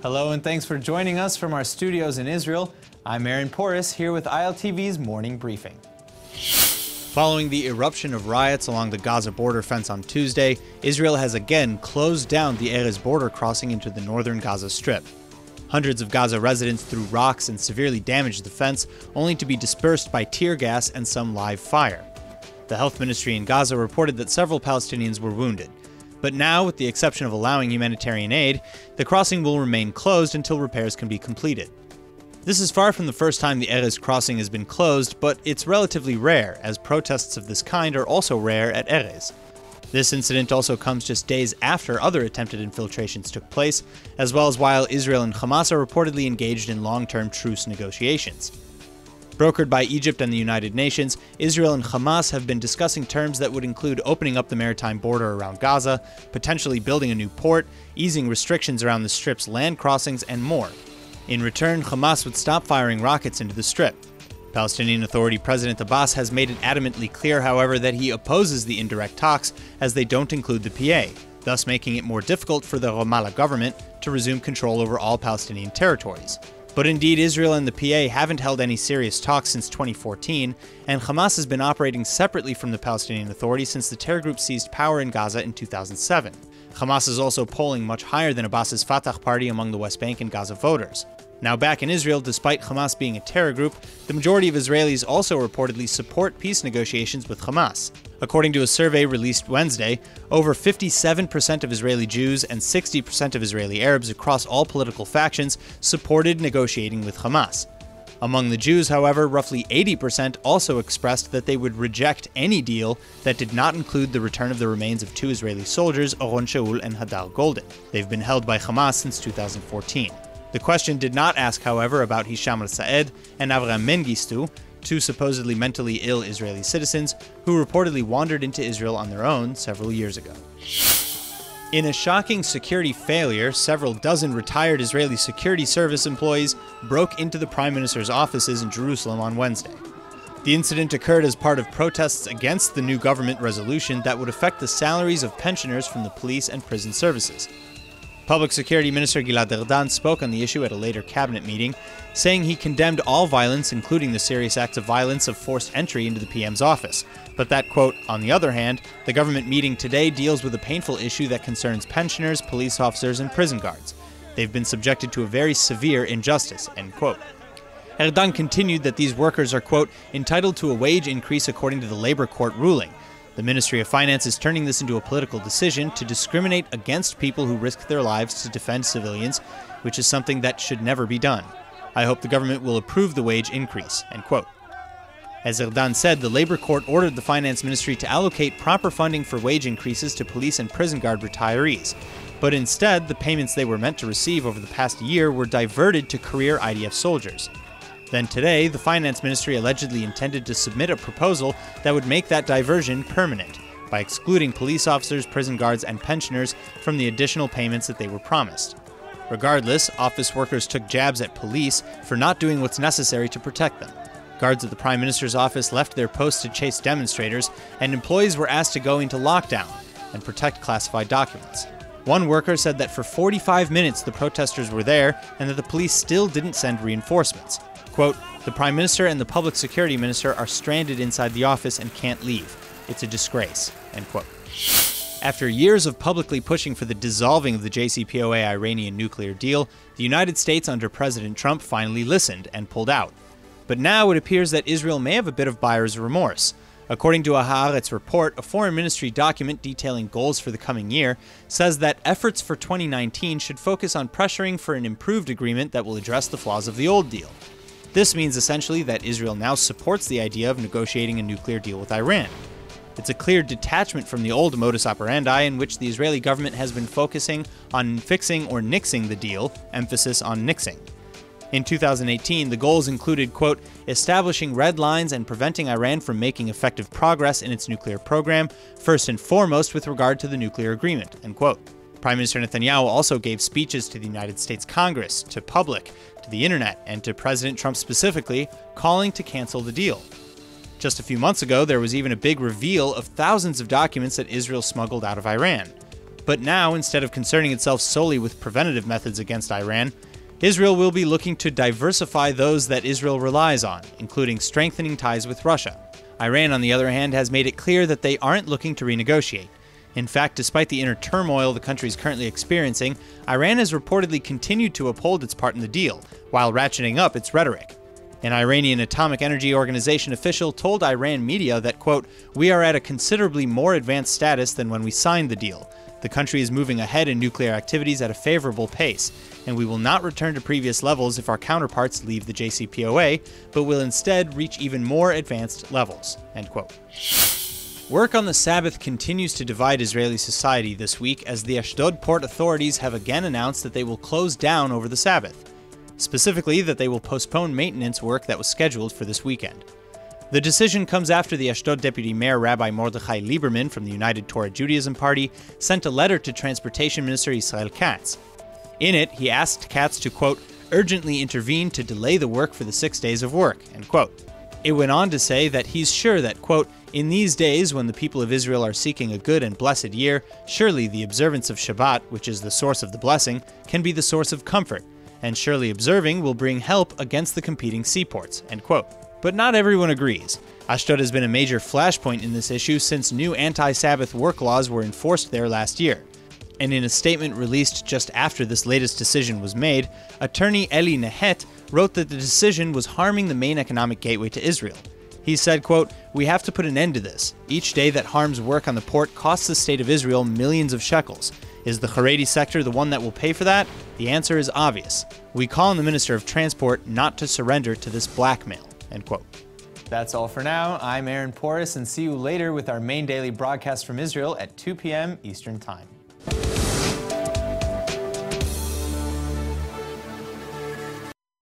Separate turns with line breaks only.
Hello and thanks for joining us from our studios in Israel. I'm Aaron Porras here with ILTV's Morning Briefing. Following the eruption of riots along the Gaza border fence on Tuesday, Israel has again closed down the EREZ border crossing into the northern Gaza Strip. Hundreds of Gaza residents threw rocks and severely damaged the fence, only to be dispersed by tear gas and some live fire. The health ministry in Gaza reported that several Palestinians were wounded. But now, with the exception of allowing humanitarian aid, the crossing will remain closed until repairs can be completed. This is far from the first time the EREZ crossing has been closed, but it's relatively rare, as protests of this kind are also rare at EREZ. This incident also comes just days after other attempted infiltrations took place, as well as while Israel and Hamas are reportedly engaged in long-term truce negotiations. Brokered by Egypt and the United Nations, Israel and Hamas have been discussing terms that would include opening up the maritime border around Gaza, potentially building a new port, easing restrictions around the Strip's land crossings, and more. In return, Hamas would stop firing rockets into the Strip. Palestinian Authority President Abbas has made it adamantly clear, however, that he opposes the indirect talks as they don't include the PA, thus making it more difficult for the Ramallah government to resume control over all Palestinian territories. But indeed, Israel and the PA haven't held any serious talks since 2014, and Hamas has been operating separately from the Palestinian Authority since the terror group seized power in Gaza in 2007. Hamas is also polling much higher than Abbas's Fatah party among the West Bank and Gaza voters. Now back in Israel, despite Hamas being a terror group, the majority of Israelis also reportedly support peace negotiations with Hamas. According to a survey released Wednesday, over 57% of Israeli Jews and 60% of Israeli Arabs across all political factions supported negotiating with Hamas. Among the Jews, however, roughly 80% also expressed that they would reject any deal that did not include the return of the remains of two Israeli soldiers, Oron Shaul and Hadar Golden. They've been held by Hamas since 2014. The question did not ask, however, about Hisham al-Saed and Avraham Mengistu, two supposedly mentally ill Israeli citizens who reportedly wandered into Israel on their own several years ago. In a shocking security failure, several dozen retired Israeli security service employees broke into the Prime Minister's offices in Jerusalem on Wednesday. The incident occurred as part of protests against the new government resolution that would affect the salaries of pensioners from the police and prison services. Public Security Minister Gilad Erdan spoke on the issue at a later cabinet meeting, saying he condemned all violence, including the serious acts of violence of forced entry into the PM's office, but that, quote, on the other hand, the government meeting today deals with a painful issue that concerns pensioners, police officers, and prison guards. They've been subjected to a very severe injustice, end quote. Erdan continued that these workers are, quote, entitled to a wage increase according to the labor court ruling. The Ministry of Finance is turning this into a political decision to discriminate against people who risk their lives to defend civilians, which is something that should never be done. I hope the government will approve the wage increase, end quote. As Erdan said, the Labor Court ordered the Finance Ministry to allocate proper funding for wage increases to police and prison guard retirees. But instead, the payments they were meant to receive over the past year were diverted to career IDF soldiers. Then today, the Finance Ministry allegedly intended to submit a proposal that would make that diversion permanent, by excluding police officers, prison guards, and pensioners from the additional payments that they were promised. Regardless, office workers took jabs at police for not doing what's necessary to protect them. Guards at the Prime Minister's office left their posts to chase demonstrators, and employees were asked to go into lockdown and protect classified documents. One worker said that for 45 minutes the protesters were there and that the police still didn't send reinforcements. Quote, the Prime Minister and the Public Security Minister are stranded inside the office and can't leave. It's a disgrace, end quote. After years of publicly pushing for the dissolving of the JCPOA Iranian nuclear deal, the United States under President Trump finally listened and pulled out. But now it appears that Israel may have a bit of buyer's remorse. According to a Haaretz report, a foreign ministry document detailing goals for the coming year says that efforts for 2019 should focus on pressuring for an improved agreement that will address the flaws of the old deal. This means essentially that Israel now supports the idea of negotiating a nuclear deal with Iran. It's a clear detachment from the old modus operandi in which the Israeli government has been focusing on fixing or nixing the deal, emphasis on nixing. In 2018, the goals included, quote, establishing red lines and preventing Iran from making effective progress in its nuclear program, first and foremost with regard to the nuclear agreement, end quote. Prime Minister Netanyahu also gave speeches to the United States Congress, to public, to the internet, and to President Trump specifically, calling to cancel the deal. Just a few months ago, there was even a big reveal of thousands of documents that Israel smuggled out of Iran. But now, instead of concerning itself solely with preventative methods against Iran, Israel will be looking to diversify those that Israel relies on, including strengthening ties with Russia. Iran, on the other hand, has made it clear that they aren't looking to renegotiate. In fact, despite the inner turmoil the country is currently experiencing, Iran has reportedly continued to uphold its part in the deal, while ratcheting up its rhetoric. An Iranian Atomic Energy Organization official told Iran media that, quote, "We are at a considerably more advanced status than when we signed the deal. The country is moving ahead in nuclear activities at a favorable pace, and we will not return to previous levels if our counterparts leave the JCPOA, but will instead reach even more advanced levels," end quote. Work on the Sabbath continues to divide Israeli society this week as the ASHDOD port authorities have again announced that they will close down over the Sabbath. Specifically, that they will postpone maintenance work that was scheduled for this weekend. The decision comes after the ASHDOD Deputy Mayor Rabbi Mordechai Lieberman from the United Torah Judaism Party sent a letter to Transportation Minister Israel Katz. In it, he asked Katz to, quote, "urgently intervene to delay the work for the 6 days of work," end quote. It went on to say that he's sure that, quote, "in these days when the people of Israel are seeking a good and blessed year, surely the observance of Shabbat, which is the source of the blessing, can be the source of comfort, and surely observing will bring help against the competing seaports," end quote. But not everyone agrees. ASHDOD has been a major flashpoint in this issue since new anti-Sabbath work laws were enforced there last year. And in a statement released just after this latest decision was made, attorney Eli Nehet wrote that the decision was harming the main economic gateway to Israel. He said, quote, "We have to put an end to this. Each day that harms work on the port costs the state of Israel millions of shekels. Is the Haredi sector the one that will pay for that? The answer is obvious. We call on the Minister of Transport not to surrender to this blackmail," end quote. That's all for now. I'm Aaron Porras, and see you later with our main daily broadcast from Israel at 2 p.m. Eastern Time.